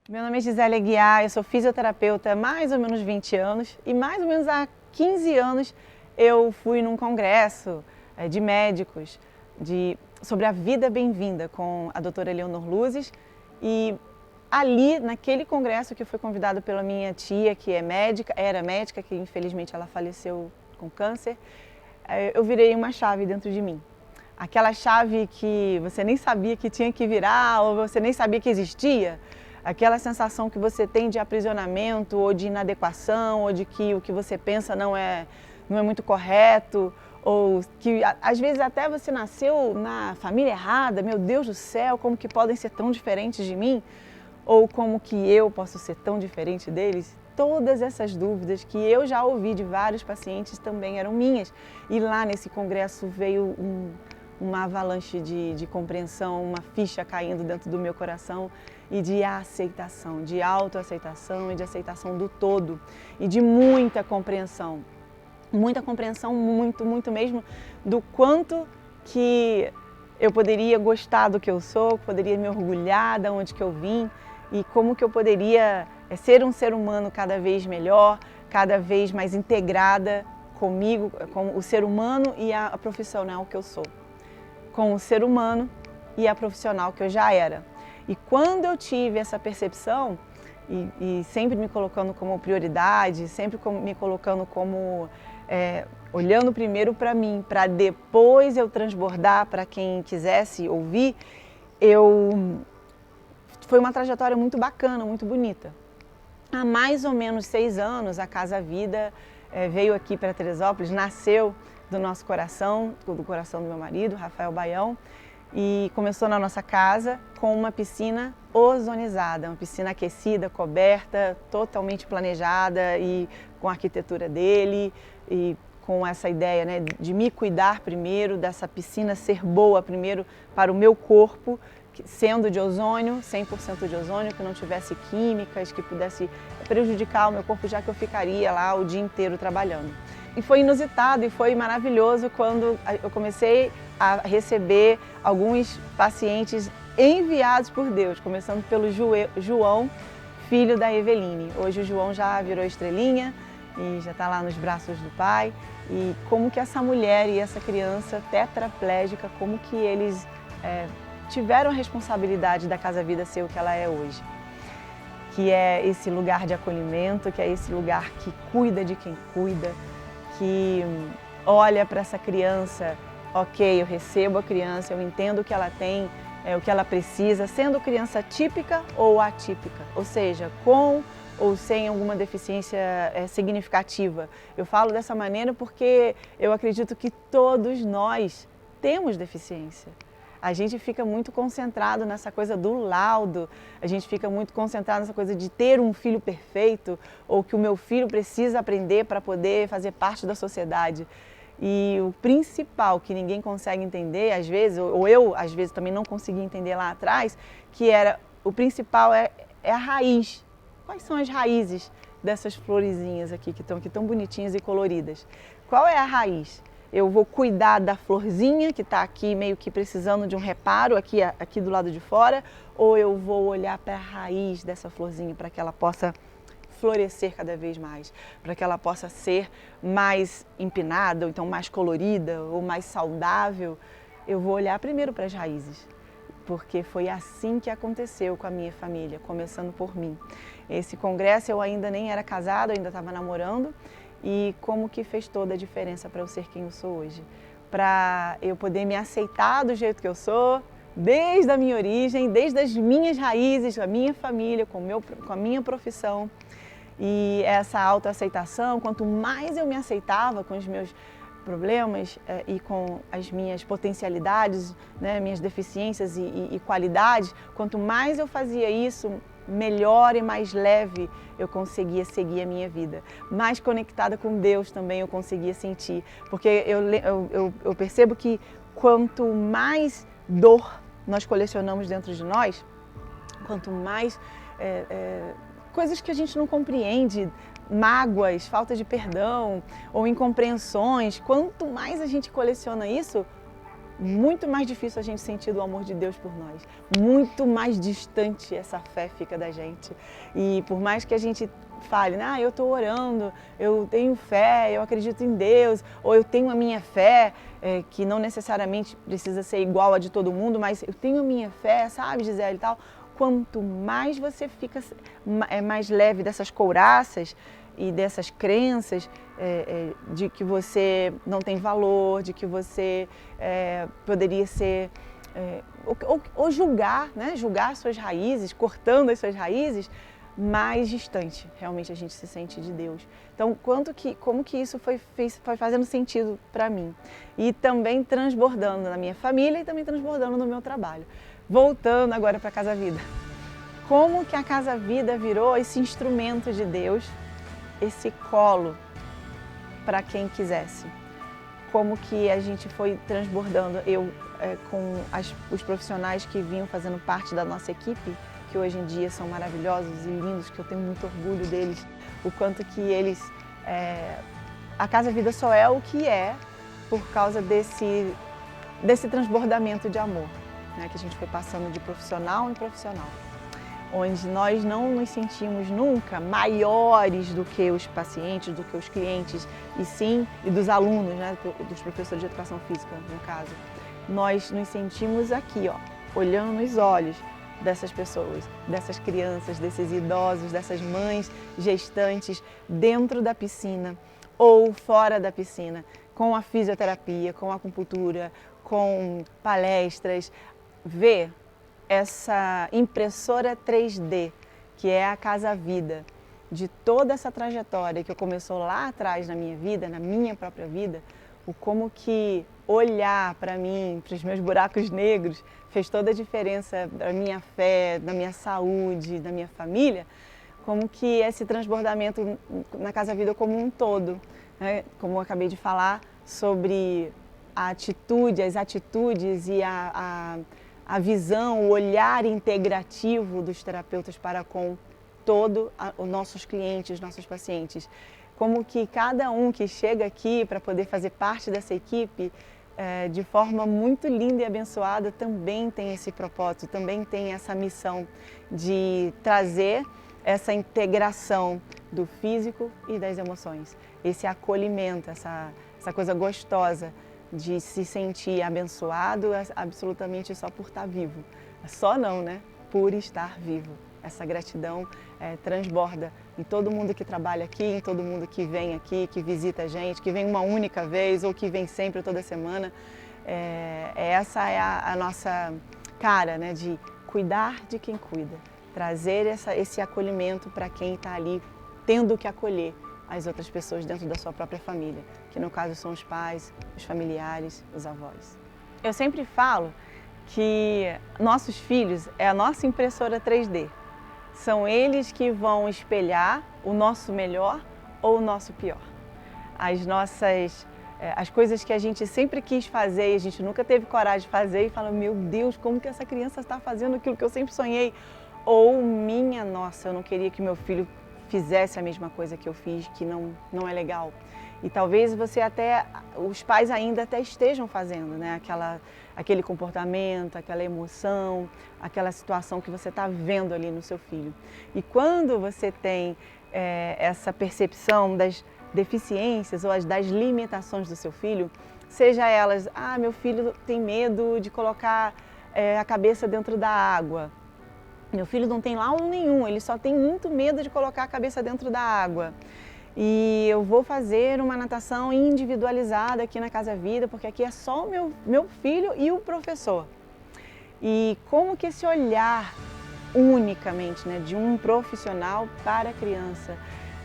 Meu nome é Gisele Aguiar, eu sou fisioterapeuta há mais ou menos 20 anos e mais ou menos há 15 anos eu fui num congresso de médicos sobre a vida bem-vinda com a doutora Eleonor Luzes e ali, naquele congresso que eu fui convidada pela minha tia, que era médica, que infelizmente ela faleceu com câncer, eu virei uma chave dentro de mim. Aquela chave que você nem sabia que tinha que virar ou você nem sabia que existia. Aquela sensação que você tem de aprisionamento ou de inadequação ou de que o que você pensa não é muito correto ou que às vezes até você nasceu na família errada, meu Deus do céu, como que podem ser tão diferentes de mim? Ou como que eu posso ser tão diferente deles? Todas essas dúvidas que eu já ouvi de vários pacientes também eram minhas. E lá nesse congresso veio uma avalanche de compreensão, uma ficha caindo dentro do meu coração e de aceitação, de autoaceitação e de aceitação do todo e de muita compreensão. Muita compreensão, muito mesmo, do quanto que eu poderia gostar do que eu sou, poderia me orgulhar de onde que eu vim e como que eu poderia ser um ser humano cada vez melhor, cada vez mais integrada comigo, com o ser humano e a profissional que eu sou, com o ser humano e a profissional que eu já era. E quando eu tive essa percepção, e sempre me colocando como prioridade, sempre me colocando como olhando primeiro para mim, para depois eu transbordar para quem quisesse ouvir, foi uma trajetória muito bacana, muito bonita. Há mais ou menos 6 anos, a Casa Vida veio aqui para Teresópolis, nasceu do nosso coração, do coração do meu marido, Rafael Baião, e começou na nossa casa com uma piscina ozonizada, uma piscina aquecida, coberta, totalmente planejada e com a arquitetura dele e com essa ideia, né, de me cuidar primeiro, dessa piscina ser boa primeiro para o meu corpo, sendo de ozônio, 100% de ozônio, que não tivesse químicas, que pudesse prejudicar o meu corpo, já que eu ficaria lá o dia inteiro trabalhando. E foi inusitado e foi maravilhoso quando eu comecei a receber alguns pacientes enviados por Deus, começando pelo João, filho da Eveline. Hoje o João já virou estrelinha e já está lá nos braços do pai. E como que essa mulher e essa criança tetraplégica, como que eles tiveram a responsabilidade da Casa Vida ser o que ela é hoje. Que é esse lugar de acolhimento, que é esse lugar que cuida de quem cuida, que olha para essa criança, ok, eu recebo a criança, eu entendo o que ela tem, o que ela precisa, sendo criança típica ou atípica, ou seja, com ou sem alguma deficiência significativa. Eu falo dessa maneira porque eu acredito que todos nós temos deficiência. A gente fica muito concentrado nessa coisa do laudo, a gente fica muito concentrado nessa coisa de ter um filho perfeito ou que o meu filho precisa aprender para poder fazer parte da sociedade. E o principal que ninguém consegue entender, às vezes, ou eu às vezes também não consegui entender lá atrás, que era o principal é a raiz. Quais são as raízes dessas florezinhas aqui que estão aqui tão bonitinhas e coloridas? Qual é a raiz? Eu vou cuidar da florzinha que está aqui meio que precisando de um reparo aqui do lado de fora, ou eu vou olhar para a raiz dessa florzinha para que ela possa florescer cada vez mais, para que ela possa ser mais empinada, ou então mais colorida, ou mais saudável. Eu vou olhar primeiro para as raízes, porque foi assim que aconteceu com a minha família, começando por mim. Esse congresso eu ainda nem era casada, eu ainda estava namorando, e como que fez toda a diferença para eu ser quem eu sou hoje. Para eu poder me aceitar do jeito que eu sou, desde a minha origem, desde as minhas raízes, com a minha família, com a minha profissão. E essa autoaceitação, quanto mais eu me aceitava com os meus problemas e com as minhas potencialidades, né, minhas deficiências e qualidades, quanto mais eu fazia isso, melhor e mais leve eu conseguia seguir a minha vida. Mais conectada com Deus também eu conseguia sentir. Porque eu percebo que quanto mais dor nós colecionamos dentro de nós, quanto mais coisas que a gente não compreende, mágoas, falta de perdão ou incompreensões, quanto mais a gente coleciona isso, muito mais difícil a gente sentir do amor de Deus por nós. Muito mais distante essa fé fica da gente. E por mais que a gente fale, eu estou orando, eu tenho fé, eu acredito em Deus, ou eu tenho a minha fé, que não necessariamente precisa ser igual a de todo mundo, mas eu tenho a minha fé, sabe, Gisele e tal. Quanto mais você fica mais leve dessas couraças e dessas crenças de que você não tem valor, de que você poderia ser... ou julgar, né? Julgar suas raízes, cortando as suas raízes, mais distante realmente a gente se sente de Deus. Então, como que isso foi fazendo sentido para mim. E também transbordando na minha família e também transbordando no meu trabalho. Voltando agora para a Casa Vida. Como que a Casa Vida virou esse instrumento de Deus, esse colo para quem quisesse. Como que a gente foi transbordando, eu com os profissionais que vinham fazendo parte da nossa equipe, que hoje em dia são maravilhosos e lindos, que eu tenho muito orgulho deles, o quanto que eles... a Casa Vida só é o que é por causa desse transbordamento de amor, né, que a gente foi passando de profissional em profissional, onde nós não nos sentimos nunca maiores do que os pacientes, do que os clientes, e dos alunos, né, dos professores de educação física, no caso. Nós nos sentimos aqui, olhando nos olhos dessas pessoas, dessas crianças, desses idosos, dessas mães gestantes dentro da piscina ou fora da piscina, com a fisioterapia, com a acupuntura, com palestras, ver essa impressora 3D, que é a Casa Vida, de toda essa trajetória que começou lá atrás na minha vida, na minha própria vida, o como que olhar para mim, para os meus buracos negros, fez toda a diferença da minha fé, da minha saúde, da minha família, como que esse transbordamento na Casa Vida como um todo, né? Como eu acabei de falar, sobre a atitude, as atitudes e a visão, o olhar integrativo dos terapeutas para com todos os nossos clientes, nossos pacientes. Como que cada um que chega aqui para poder fazer parte dessa equipe, de forma muito linda e abençoada, também tem esse propósito, também tem essa missão de trazer essa integração do físico e das emoções. Esse acolhimento, essa coisa gostosa de se sentir abençoado absolutamente só por estar vivo. Só não, né? Por estar vivo. Essa gratidão transborda em todo mundo que trabalha aqui, em todo mundo que vem aqui, que visita a gente, que vem uma única vez ou que vem sempre, toda semana. Essa é a nossa cara, né? De cuidar de quem cuida. Trazer esse acolhimento para quem está ali tendo que acolher as outras pessoas dentro da sua própria família, que no caso são os pais, os familiares, os avós. Eu sempre falo que nossos filhos é a nossa impressora 3D. São eles que vão espelhar o nosso melhor ou o nosso pior. As coisas que a gente sempre quis fazer e a gente nunca teve coragem de fazer e fala, meu Deus, como que essa criança está fazendo aquilo que eu sempre sonhei? Ou minha nossa, eu não queria que meu filho fizesse a mesma coisa que eu fiz, que não é legal. E talvez os pais ainda até estejam fazendo, né? Aquele comportamento, aquela emoção, aquela situação que você está vendo ali no seu filho. E quando você tem essa percepção das deficiências ou das limitações do seu filho, seja elas, meu filho tem medo de colocar a cabeça dentro da água. Meu filho não tem laudo nenhum, ele só tem muito medo de colocar a cabeça dentro da água. E eu vou fazer uma natação individualizada aqui na Casa Vida, porque aqui é só o meu filho e o professor. E como que esse olhar unicamente, né, de um profissional para a criança,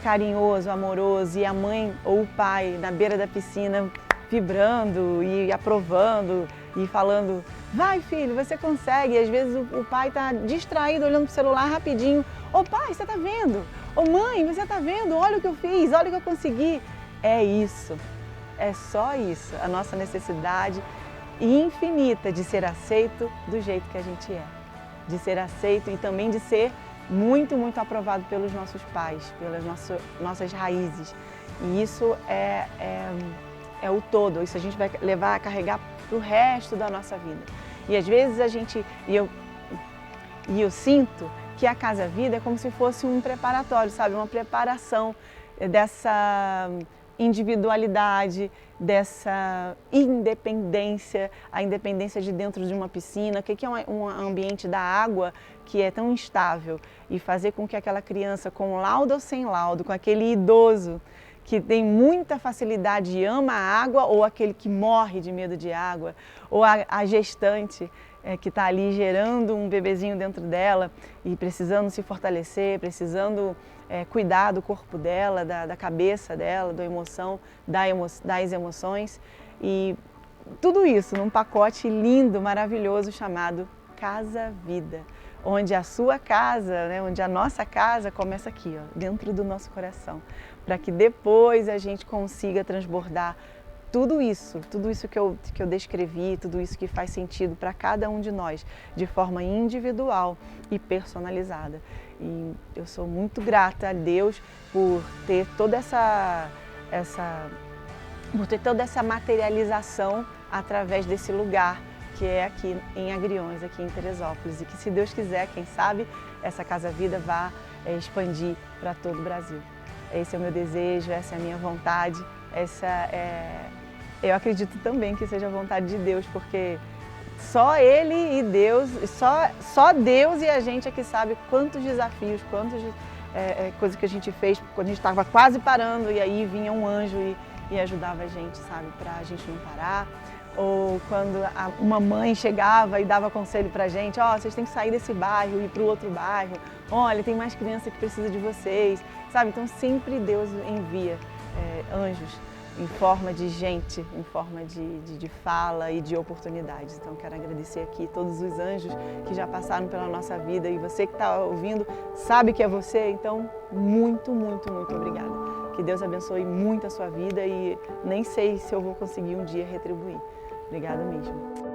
carinhoso, amoroso, e a mãe ou o pai na beira da piscina vibrando e aprovando e falando, vai filho, você consegue. E às vezes o pai está distraído olhando para o celular rapidinho, ô pai, você está vendo? Ô mãe, você está vendo? Olha o que eu fiz, olha o que eu consegui. É isso, é só isso, a nossa necessidade infinita de ser aceito do jeito que a gente é. De ser aceito e também de ser muito, muito aprovado pelos nossos pais, pelas nossas raízes. E isso é o todo, isso a gente vai levar a carregar para o resto da nossa vida. E às vezes eu sinto que a Casa Vida é como se fosse um preparatório, sabe? Uma preparação dessa individualidade, dessa independência, a independência de dentro de uma piscina, o que é um ambiente da água que é tão instável, e fazer com que aquela criança, com laudo ou sem laudo, com aquele idoso que tem muita facilidade e ama a água, ou aquele que morre de medo de água, ou a gestante que está ali gerando um bebezinho dentro dela e precisando se fortalecer, precisando cuidar do corpo dela, da cabeça dela, das emoções, e tudo isso num pacote lindo, maravilhoso chamado Casa Vida, onde a sua casa, né, onde a nossa casa começa aqui, ó, dentro do nosso coração, para que depois a gente consiga transbordar tudo isso que eu descrevi, tudo isso que faz sentido para cada um de nós, de forma individual e personalizada. E eu sou muito grata a Deus por ter toda essa materialização através desse lugar que é aqui em Agriões, aqui em Teresópolis. E que, se Deus quiser, quem sabe, essa Casa Vida vá expandir para todo o Brasil. Esse é o meu desejo, essa é a minha vontade, eu acredito também que seja a vontade de Deus, porque só Ele e Deus, só Deus e a gente é que sabe quantos desafios, quantas coisas que a gente fez quando a gente estava quase parando, e aí vinha um anjo e ajudava a gente, sabe, para a gente não parar. Ou quando uma mãe chegava e dava conselho pra gente, vocês têm que sair desse bairro e ir para o outro bairro, olha, tem mais criança que precisa de vocês, sabe? Então sempre Deus envia anjos em forma de gente, em forma de fala e de oportunidades. Então quero agradecer aqui todos os anjos que já passaram pela nossa vida, e você que está ouvindo sabe que é você, então muito, muito, muito obrigada. Que Deus abençoe muito a sua vida, e nem sei se eu vou conseguir um dia retribuir. Obrigada mesmo.